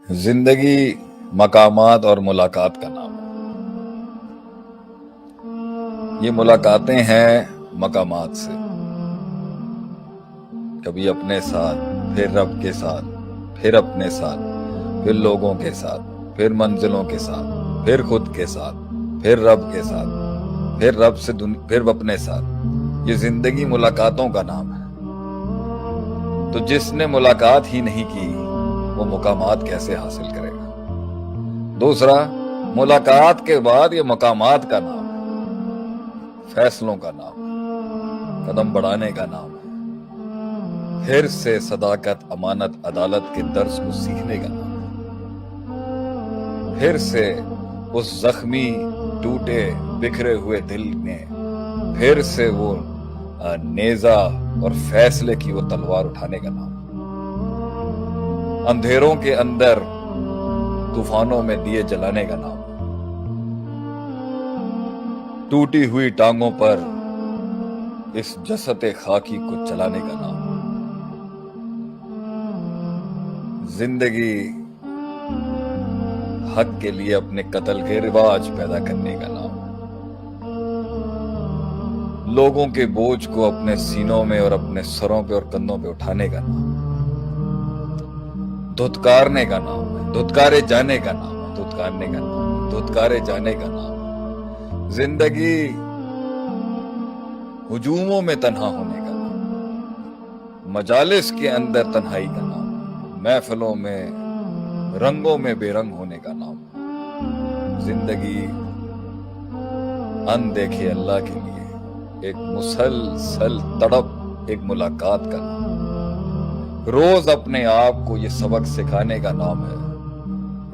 زندگی مقامات اور ملاقات کا نام ہے۔ یہ ملاقاتیں ہیں مقامات سے، کبھی اپنے ساتھ، پھر رب کے ساتھ، پھر اپنے ساتھ، پھر لوگوں کے ساتھ، پھر منزلوں کے ساتھ، پھر خود کے ساتھ، پھر رب کے ساتھ، پھر رب سے پھر اپنے ساتھ۔ یہ زندگی ملاقاتوں کا نام ہے۔ تو جس نے ملاقات ہی نہیں کی وہ مقامات کیسے حاصل کرے گا؟ دوسرا، ملاقات کے بعد یہ مقامات کا نام ہے، فیصلوں کا نام ہے، قدم بڑھانے کا نام ہے، پھر سے صداقت، امانت، عدالت کے درس کو سیکھنے کا نام ہے، پھر سے اس زخمی، ٹوٹے، بکھرے ہوئے دل میں پھر سے وہ نیزہ اور فیصلے کی وہ تلوار اٹھانے کا نام ہے، اندھیروں کے اندر طوفانوں میں دیے جلانے کا نام ہے، ٹوٹی ہوئی ٹانگوں پر اس جسد خاکی کو چلانے کا نام ہے۔ زندگی حق کے لیے اپنے قتل کے رواج پیدا کرنے کا نام ہے، لوگوں کے بوجھ کو اپنے سینوں میں اور اپنے سروں پہ اور کندھوں پہ اٹھانے کا نام ہے، دھتکارنے کا نام ہے، دھتکارے جانے کا نام ہے، دھتکارنے کا نام ہے، دھتکارے جانے کا نام ہے۔ زندگی ہجوموں میں تنہا ہونے کا نام ہے، مجالس کے اندر تنہائی کا نام ہے، محفلوں میں رنگوں میں بے رنگ ہونے کا نام ہے۔ زندگی اندیکھے اللہ کے لیے ایک مسلسل تڑپ، ایک ملاقات کا نام ہے۔ روز اپنے آپ کو یہ سبق سکھانے کا نام ہے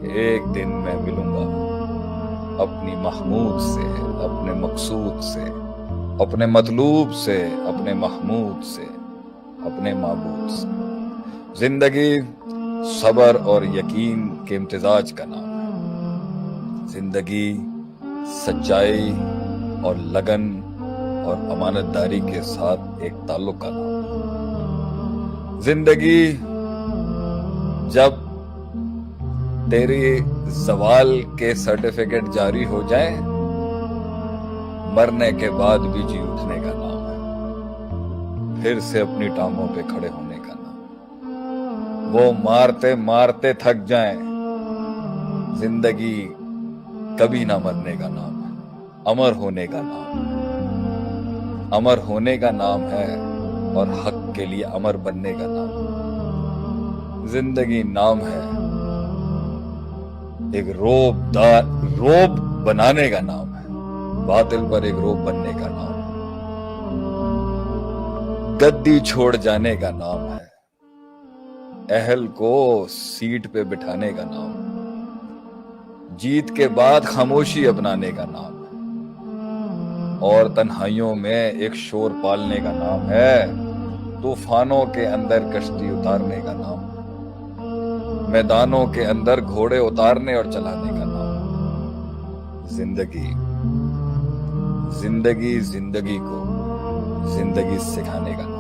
کہ ایک دن میں ملوں گا اپنی محمود سے، اپنے مقصود سے، اپنے مطلوب سے، اپنے محمود سے، اپنے معبود سے۔ زندگی صبر اور یقین کے امتزاج کا نام ہے۔ زندگی سچائی اور لگن اور امانت داری کے ساتھ ایک تعلق کا نام ہے۔ زندگی جب تیری زوال کے سرٹیفکیٹ جاری ہو جائیں، مرنے کے بعد بھی جی اٹھنے کا نام ہے، پھر سے اپنی ٹانگوں پہ کھڑے ہونے کا نام ہے۔ وہ مارتے مارتے تھک جائیں، زندگی کبھی نہ مرنے کا نام ہے، امر ہونے کا نام ہے، امر ہونے کا نام ہے اور حق کے لیے امر بننے کا نام ہے۔ زندگی نام ہے ایک روب بنانے کا نام ہے، باطل پر ایک روب بننے کا نام ہے، گدی چھوڑ جانے کا نام ہے، اہل کو سیٹ پہ بٹھانے کا نام ہے، جیت کے بعد خاموشی اپنانے کا نام ہے، اور تنہائیوں میں ایک شور پالنے کا نام ہے، طوفانوں کے اندر کشتی اتارنے کا نام ہے، میدانوں کے اندر گھوڑے اتارنے اور چلانے کا نام ہے۔ زندگی کو زندگی سکھانے کا نام ہے۔